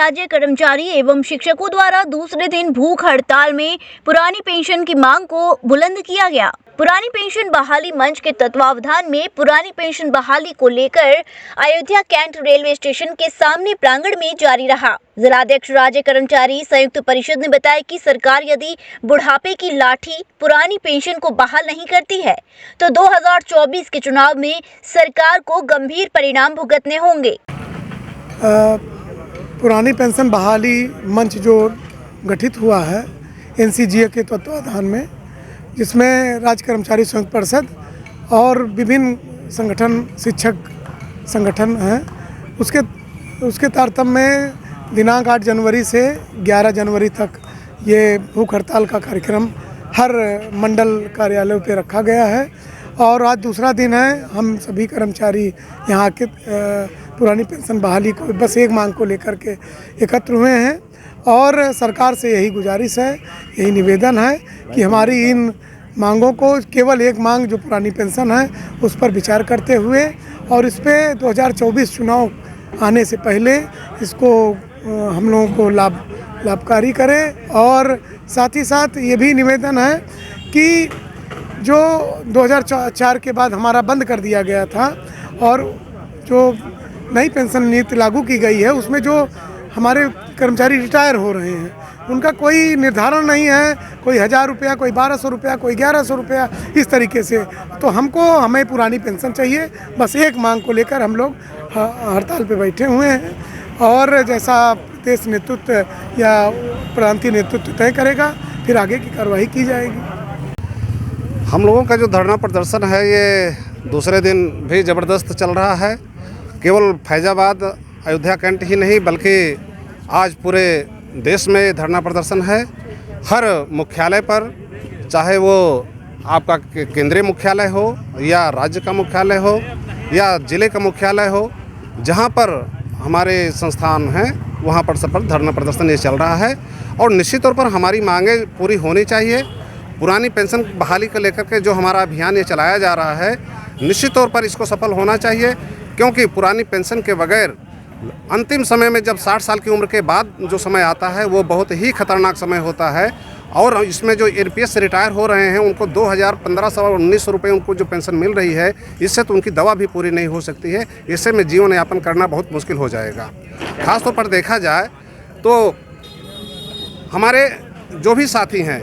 राज्य कर्मचारी एवं शिक्षकों द्वारा दूसरे दिन भूख हड़ताल में पुरानी पेंशन की मांग को बुलंद किया गया। पुरानी पेंशन बहाली मंच के तत्वावधान में पुरानी पेंशन बहाली को लेकर अयोध्या कैंट रेलवे स्टेशन के सामने प्रांगण में जारी रहा। जिलाध्यक्ष राज्य कर्मचारी संयुक्त परिषद ने बताया कि सरकार यदि बुढ़ापे की लाठी पुरानी पेंशन को बहाल नहीं करती है तो 2024 के चुनाव में सरकार को गंभीर परिणाम भुगतने होंगे। पुरानी पेंशन बहाली मंच जो गठित हुआ है एनसीजीए के तत्वावधान में, जिसमें राज्य कर्मचारी संयुक्त परिषद और विभिन्न संगठन शिक्षक संगठन हैं, उसके तारतम्य में दिनांक 8 जनवरी से 11 जनवरी तक ये भूख हड़ताल का कार्यक्रम हर मंडल कार्यालयों पे रखा गया है। और आज दूसरा दिन है। हम सभी कर्मचारी यहाँ के पुरानी पेंशन बहाली को बस एक मांग को लेकर के एकत्र हुए हैं और सरकार से यही गुजारिश है, यही निवेदन है कि हमारी इन मांगों को, केवल एक मांग जो पुरानी पेंशन है उस पर विचार करते हुए और इस पे 2024 चुनाव आने से पहले इसको हम लोगों को लाभकारी करें। और साथ ही साथ ये भी निवेदन है कि जो 2004 के बाद हमारा बंद कर दिया गया था और जो नई पेंशन नीति लागू की गई है उसमें जो हमारे कर्मचारी रिटायर हो रहे हैं उनका कोई निर्धारण नहीं है, कोई 1000 रुपया, कोई 1200 रुपया, कोई 1100 रुपया, इस तरीके से। तो हमें पुरानी पेंशन चाहिए। बस एक मांग को लेकर हम लोग हड़ताल पे बैठे हुए हैं और जैसा प्रदेश नेतृत्व या प्रांतीय नेतृत्व तय करेगा फिर आगे की कार्रवाई की जाएगी। हम लोगों का जो धरना प्रदर्शन है ये दूसरे दिन भी ज़बरदस्त चल रहा है। केवल फैज़ाबाद अयोध्या कैंट ही नहीं बल्कि आज पूरे देश में धरना प्रदर्शन है। हर मुख्यालय पर, चाहे वो आपका केंद्रीय मुख्यालय हो या राज्य का मुख्यालय हो या ज़िले का मुख्यालय हो, जहाँ पर हमारे संस्थान हैं वहाँ पर सब पर धरना प्रदर्शन ये चल रहा है। और निश्चित तौर पर हमारी मांगें पूरी होनी चाहिए। पुरानी पेंशन बहाली को लेकर के जो हमारा अभियान ये चलाया जा रहा है, निश्चित तौर पर इसको सफल होना चाहिए, क्योंकि पुरानी पेंशन के बगैर अंतिम समय में जब 60 साल की उम्र के बाद जो समय आता है वो बहुत ही खतरनाक समय होता है। और इसमें जो एनपीएस से रिटायर हो रहे हैं उनको 2000, 1500 और 1900 रुपये उनको जो पेंशन मिल रही है, इससे तो उनकी दवा भी पूरी नहीं हो सकती है। इससे में जीवन यापन करना बहुत मुश्किल हो जाएगा। ख़ास तौर पर देखा जाए तो हमारे जो भी साथी हैं,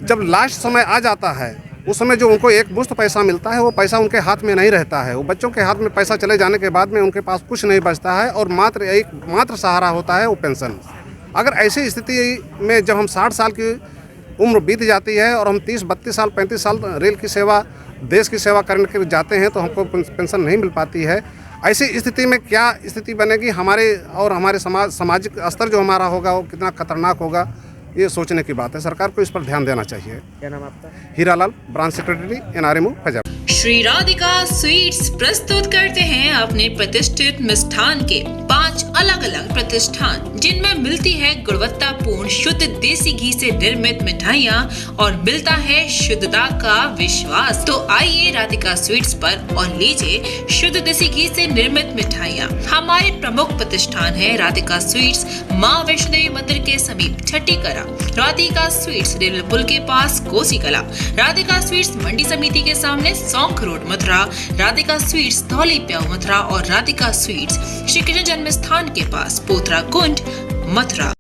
जब लास्ट समय आ जाता है उस समय जो उनको एक मुश्त पैसा मिलता है वो पैसा उनके हाथ में नहीं रहता है। वो बच्चों के हाथ में पैसा चले जाने के बाद में उनके पास कुछ नहीं बचता है और मात्र सहारा होता है वो पेंशन। अगर ऐसी स्थिति में जब हम 60 साल की उम्र बीत जाती है और हम 30, 32 साल, 35 साल रेल की सेवा, देश की सेवा करने के जाते हैं तो हमको पेंशन नहीं मिल पाती है। ऐसी स्थिति में क्या स्थिति बनेगी हमारे और हमारे सामाजिक स्तर जो हमारा होगा वो कितना खतरनाक होगा, ये सोचने की बात है। सरकार को इस पर ध्यान देना चाहिए। क्या नाम आपका? Hiralal, branch secretary NRMO Faizabad. Shri Radhika sweets प्रस्तुत करते हैं अपने प्रतिष्ठित मिष्ठान के 5 अलग अलग प्रतिष्ठान, जिनमें मिलती है गुणवत्तापूर्ण शुद्ध देसी घी से निर्मित मिठाइयाँ और मिलता है शुद्धता का विश्वास। तो आइए राधिका स्वीट्स पर और लीजिए शुद्ध देसी घी से निर्मित मिठाइयाँ। हमारे प्रमुख प्रतिष्ठान है राधिका स्वीट्स, माँ वैष्णो देवी मंदिर के समीप छठी करा, राधिका स्वीट्स रेलवे पुल के पास कोसी कला, राधिका स्वीट्स मंडी समिति के सामने सौंख रोड मथुरा, राधिका स्वीट्स धौली प्याऊ मथुरा और राधिका स्वीट्स श्री कृष्ण जन्म स्थान के पास पोथरा कुंड मथुरा।